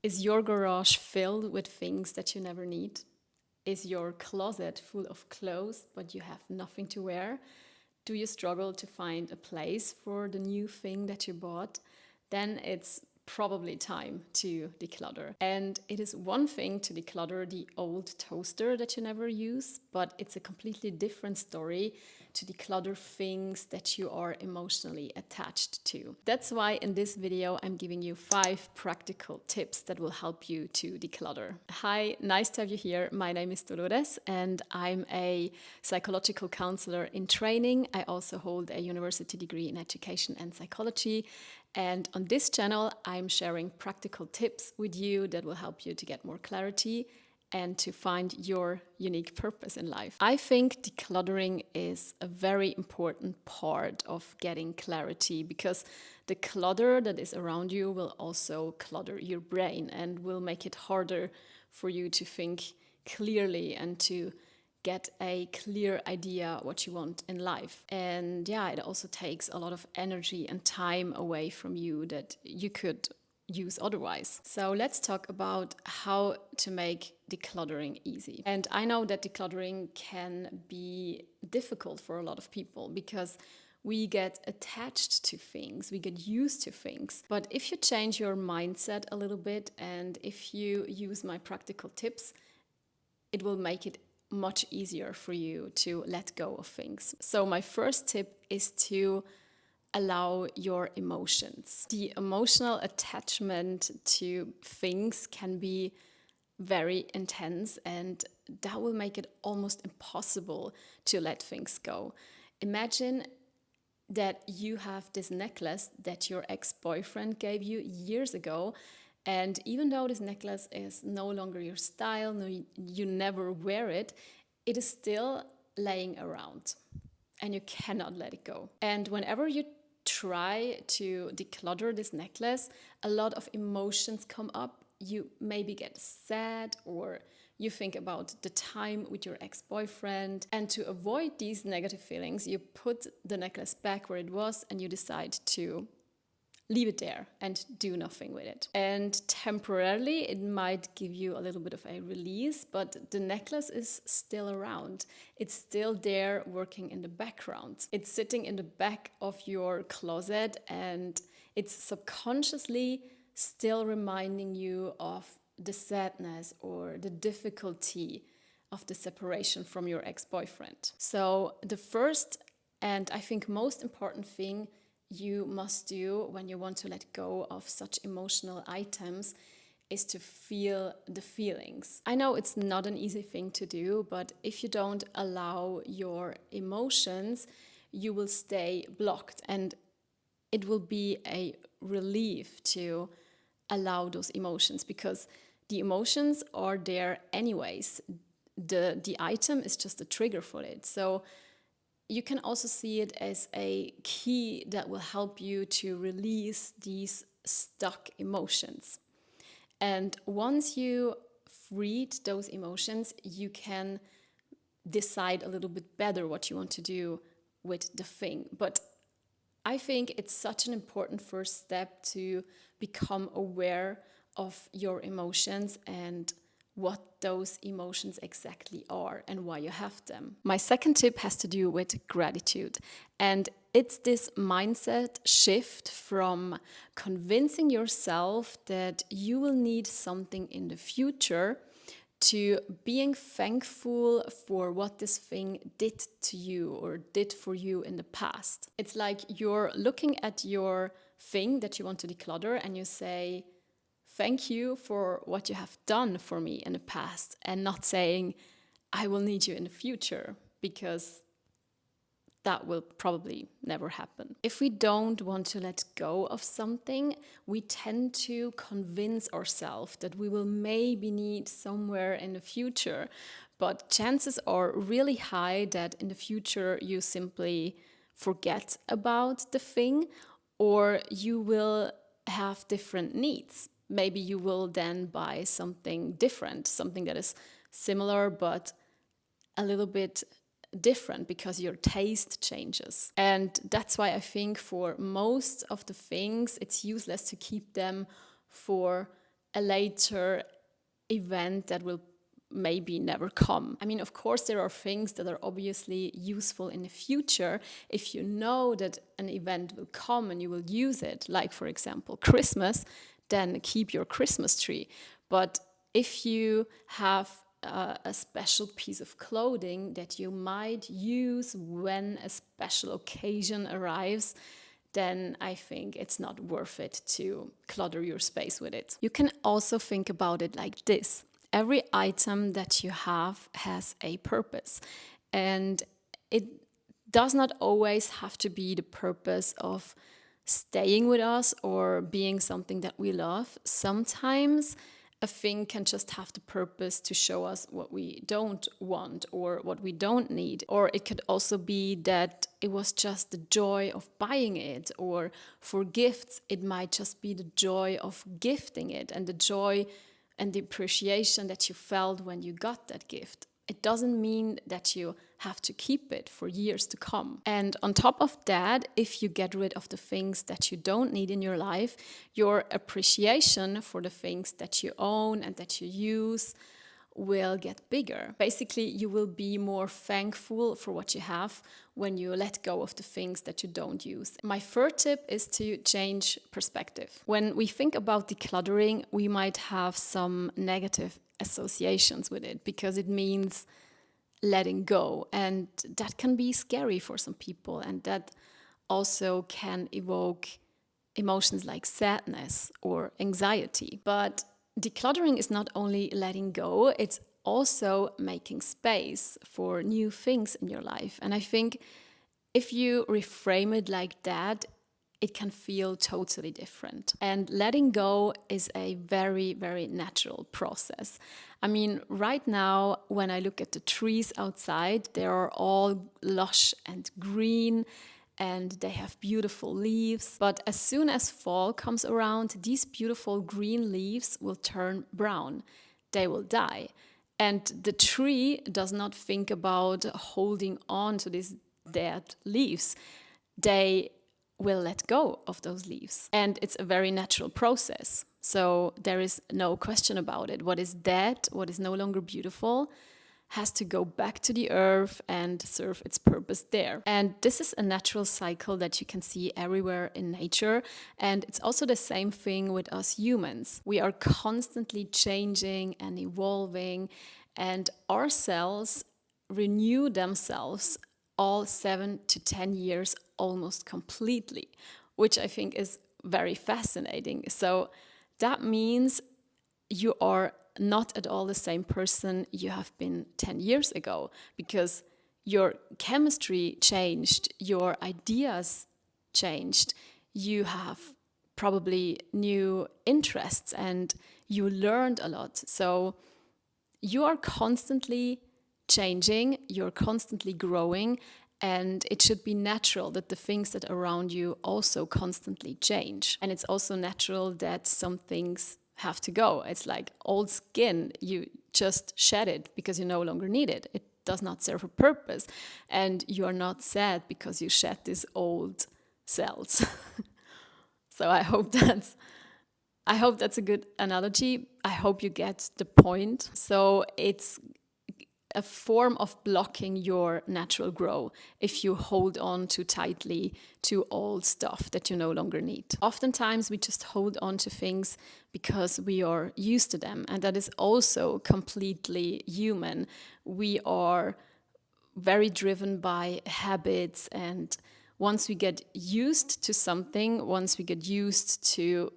Is your garage filled with things that you never need? Is your closet full of clothes but you have nothing to wear? Do you struggle to find a place for the new thing that you bought? Then it's probably time to declutter. And it is one thing to declutter the old toaster that you never use, but it's a completely different story to declutter things that you are emotionally attached to. That's why in this video I'm giving you 5 practical tips that will help you to declutter. Hi, nice to have you here. My name is Dolores and I'm a psychological counselor in training. I also hold a university degree in education and psychology. And on this channel, I'm sharing practical tips with you that will help you to get more clarity and to find your unique purpose in life. I think decluttering is a very important part of getting clarity because the clutter that is around you will also clutter your brain and will make it harder for you to think clearly and to get a clear idea what you want in life. And yeah, it also takes a lot of energy and time away from you that you could use otherwise. So let's talk about how to make decluttering easy. And I know that decluttering can be difficult for a lot of people because we get attached to things, we get used to things. But if you change your mindset a little bit and if you use my practical tips, it will make it much easier for you to let go of things. So my first tip is to allow your emotions. The emotional attachment to things can be very intense and that will make it almost impossible to let things go. Imagine that you have this necklace that your ex-boyfriend gave you years ago, and even though this necklace is no longer your style, no, you never wear it, it is still laying around and you cannot let it go. And whenever you try to declutter this necklace, a lot of emotions come up. You maybe get sad or you think about the time with your ex-boyfriend. And to avoid these negative feelings, you put the necklace back where it was and you decide to leave it there and do nothing with it. And temporarily, it might give you a little bit of a release, but the necklace is still around. It's still there working in the background. It's sitting in the back of your closet and it's subconsciously still reminding you of the sadness or the difficulty of the separation from your ex-boyfriend. So the first and I think most important thing you must do when you want to let go of such emotional items is to feel the feelings. I know it's not an easy thing to do, but if you don't allow your emotions, you will stay blocked and it will be a relief to allow those emotions because the emotions are there anyways. The item is just a trigger for it. So you can also see it as a key that will help you to release these stuck emotions. And once you freed those emotions, you can decide a little bit better what you want to do with the thing. But I think it's such an important first step to become aware of your emotions and what those emotions exactly are and why you have them. My second tip has to do with gratitude. And it's this mindset shift from convincing yourself that you will need something in the future to being thankful for what this thing did to you or did for you in the past. It's like you're looking at your thing that you want to declutter and you say, thank you for what you have done for me in the past, and not saying, I will need you in the future, because that will probably never happen. If we don't want to let go of something, we tend to convince ourselves that we will maybe need somewhere in the future. But chances are really high that in the future you simply forget about the thing, or you will have different needs. Maybe you will then buy something different, something that is similar but a little bit different because your taste changes. And that's why I think for most of the things, it's useless to keep them for a later event that will maybe never come. I mean, of course, there are things that are obviously useful in the future if you know that an event will come and you will use it, like, for example, Christmas, then keep your Christmas tree. But if you have a special piece of clothing that you might use when a special occasion arrives, then I think it's not worth it to clutter your space with it. You can also think about it like this. Every item that you have has a purpose, and it does not always have to be the purpose of staying with us or being something that we love. Sometimes a thing can just have the purpose to show us what we don't want or what we don't need. Or it could also be that it was just the joy of buying it, or for gifts, it might just be the joy of gifting it and the joy and the appreciation that you felt when you got that gift. It doesn't mean that you have to keep it for years to come. And on top of that, if you get rid of the things that you don't need in your life, your appreciation for the things that you own and that you use will get bigger. Basically, you will be more thankful for what you have when you let go of the things that you don't use. My third tip is to change perspective. When we think about decluttering, we might have some negative associations with it because it means letting go, and that can be scary for some people, and that also can evoke emotions like sadness or anxiety. But decluttering is not only letting go, it's also making space for new things in your life. And I think if you reframe it like that, it can feel totally different. And letting go is a very, very natural process. I mean, right now, when I look at the trees outside, they are all lush and green, and they have beautiful leaves. But as soon as fall comes around, these beautiful green leaves will turn brown. They will die. And the tree does not think about holding on to these dead leaves. They will let go of those leaves. And it's a very natural process. So there is no question about it. What is dead, what is no longer beautiful, has to go back to the earth and serve its purpose there. And this is a natural cycle that you can see everywhere in nature. And it's also the same thing with us humans. We are constantly changing and evolving, and our cells renew themselves all 7 to 10 years almost completely, which I think is very fascinating. So that means you are not at all the same person you have been 10 years ago, because your chemistry changed, your ideas changed, you have probably new interests and you learned a lot. So you are constantly changing, you're constantly growing, and it should be natural that the things that are around you also constantly change. And it's also natural that some things have to go. It's like old skin, you just shed it because you no longer need it. It does not serve a purpose. And you are not sad because you shed these old cells. So I hope that's a good analogy. I hope you get the point. So it's a form of blocking your natural growth if you hold on too tightly to old stuff that you no longer need. Oftentimes we just hold on to things because we are used to them, and that is also completely human. We are very driven by habits, and once we get used to something, once we get used to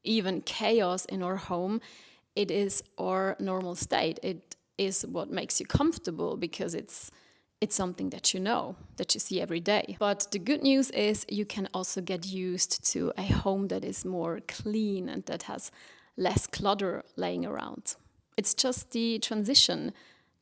even chaos in our home, it is our normal state. It is what makes you comfortable because it's something that you know, that you see every day. But the good news is you can also get used to a home that is more clean and that has less clutter laying around. It's just the transition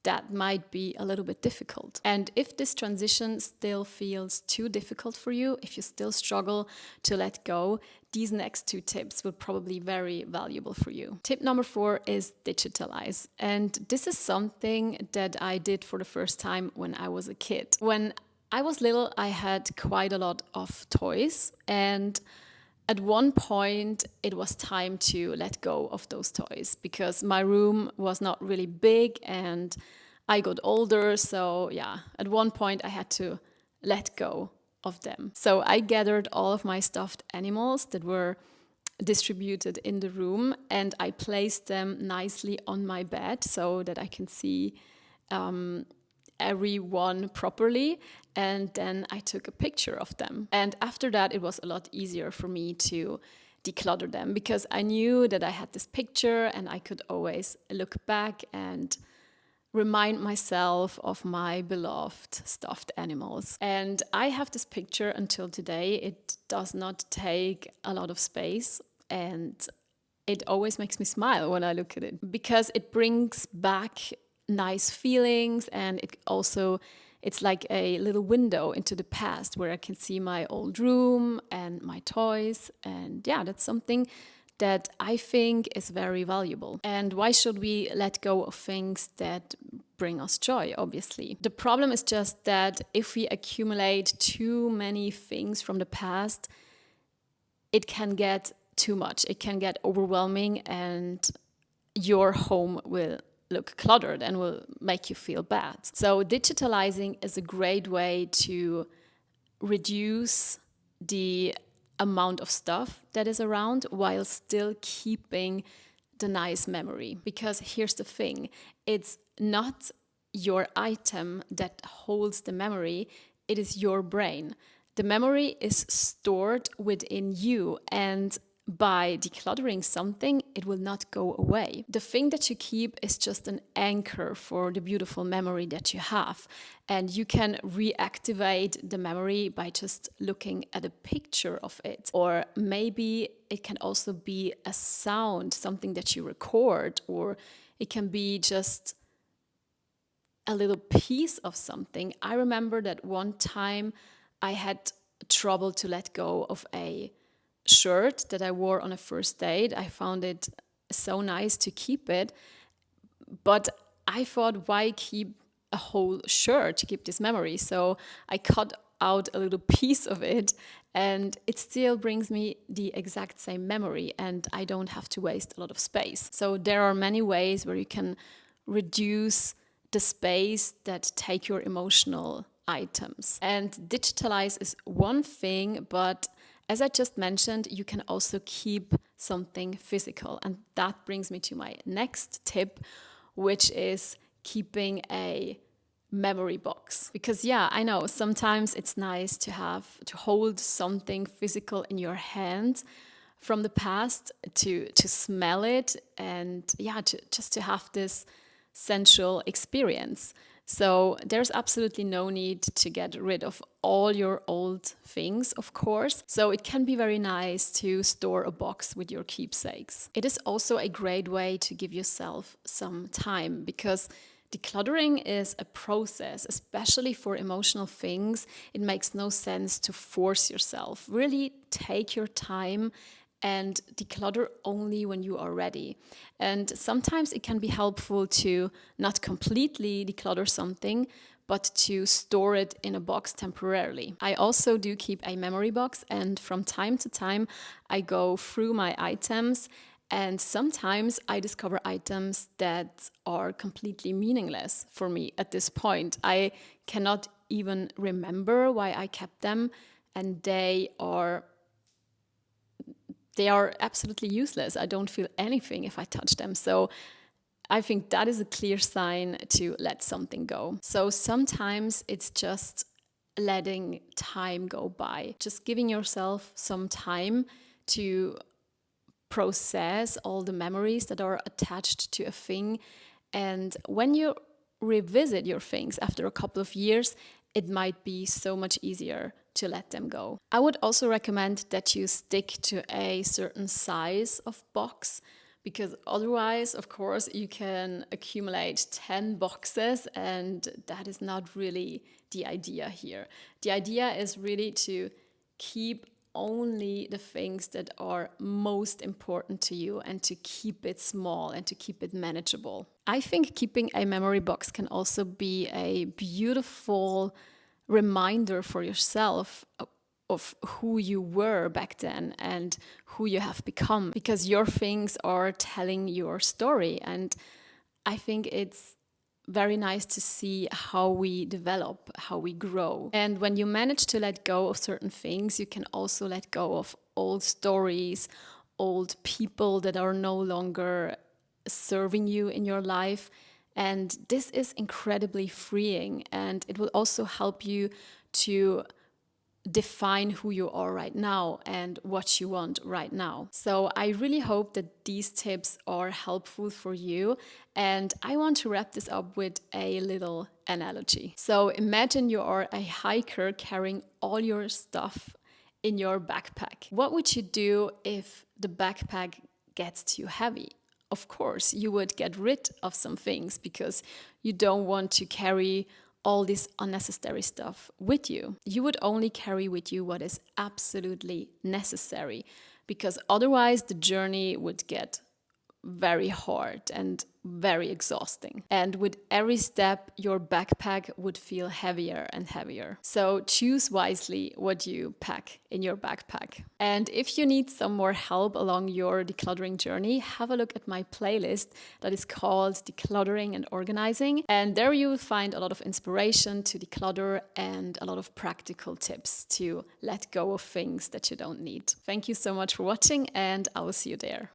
that might be a little bit difficult. And if this transition still feels too difficult for you, if you still struggle to let go, these next 2 tips will probably be very valuable for you. Tip number 4 is digitalize. And this is something that I did for the first time when I was a kid. When I was little, I had quite a lot of toys, and At one point, it was time to let go of those toys because my room was not really big and I got older. So, yeah, at one point, I had to let go of them. So, I gathered all of my stuffed animals that were distributed in the room and I placed them nicely on my bed so that I can see everyone properly. And then I took a picture of them. And after that, it was a lot easier for me to declutter them because I knew that I had this picture and I could always look back and remind myself of my beloved stuffed animals. And I have this picture until today. It does not take a lot of space and it always makes me smile when I look at it because it brings back nice feelings and it's like a little window into the past where I can see my old room and my toys. And yeah, that's something that I think is very valuable. And why should we let go of things that bring us joy, obviously? The problem is just that if we accumulate too many things from the past, it can get too much. It can get overwhelming and your home will look cluttered and will make you feel bad. So digitalizing is a great way to reduce the amount of stuff that is around while still keeping the nice memory. Because here's the thing, it's not your item that holds the memory, it is your brain. The memory is stored within you, and by decluttering something, it will not go away. The thing that you keep is just an anchor for the beautiful memory that you have. And you can reactivate the memory by just looking at a picture of it. Or maybe it can also be a sound, something that you record, or it can be just a little piece of something. I remember that one time I had trouble to let go of a shirt that I wore on a first date. I found it so nice to keep it, but I thought, why keep a whole shirt to keep this memory? So I cut out a little piece of it and it still brings me the exact same memory and I don't have to waste a lot of space. So there are many ways where you can reduce the space that take your emotional items. And digitalize is one thing, but as I just mentioned, you can also keep something physical. And that brings me to my next tip, which is keeping a memory box. Because yeah, I know sometimes it's nice to hold something physical in your hand from the past, to smell it, and yeah, just to have this sensual experience. So there's absolutely no need to get rid of all your old things, of course. So it can be very nice to store a box with your keepsakes. It is also a great way to give yourself some time because decluttering is a process, especially for emotional things. It makes no sense to force yourself. Really take your time and declutter only when you are ready. And sometimes it can be helpful to not completely declutter something, but to store it in a box temporarily. I also do keep a memory box, and from time to time, I go through my items, and sometimes I discover items that are completely meaningless for me at this point. I cannot even remember why I kept them, and they are absolutely useless. I don't feel anything if I touch them. So I think that is a clear sign to let something go. So sometimes it's just letting time go by, just giving yourself some time to process all the memories that are attached to a thing. And when you revisit your things after a couple of years, it might be so much easier to let them go. I would also recommend that you stick to a certain size of box, because otherwise, of course, you can accumulate 10 boxes and that is not really the idea here. The idea is really to keep only the things that are most important to you and to keep it small and to keep it manageable. I think keeping a memory box can also be a beautiful reminder for yourself of who you were back then and who you have become, because your things are telling your story. And I think it's very nice to see how we develop, how we grow. And when you manage to let go of certain things, you can also let go of old stories, old people that are no longer serving you in your life. And this is incredibly freeing, and it will also help you to define who you are right now and what you want right now. So I really hope that these tips are helpful for you. And I want to wrap this up with a little analogy. So imagine you are a hiker carrying all your stuff in your backpack. What would you do if the backpack gets too heavy? Of course, you would get rid of some things because you don't want to carry all this unnecessary stuff with you. You would only carry with you what is absolutely necessary, because otherwise the journey would get very hard and very exhausting. And with every step, your backpack would feel heavier and heavier. So choose wisely what you pack in your backpack. And if you need some more help along your decluttering journey, have a look at my playlist that is called Decluttering and Organizing. And there you will find a lot of inspiration to declutter and a lot of practical tips to let go of things that you don't need. Thank you so much for watching, and I will see you there.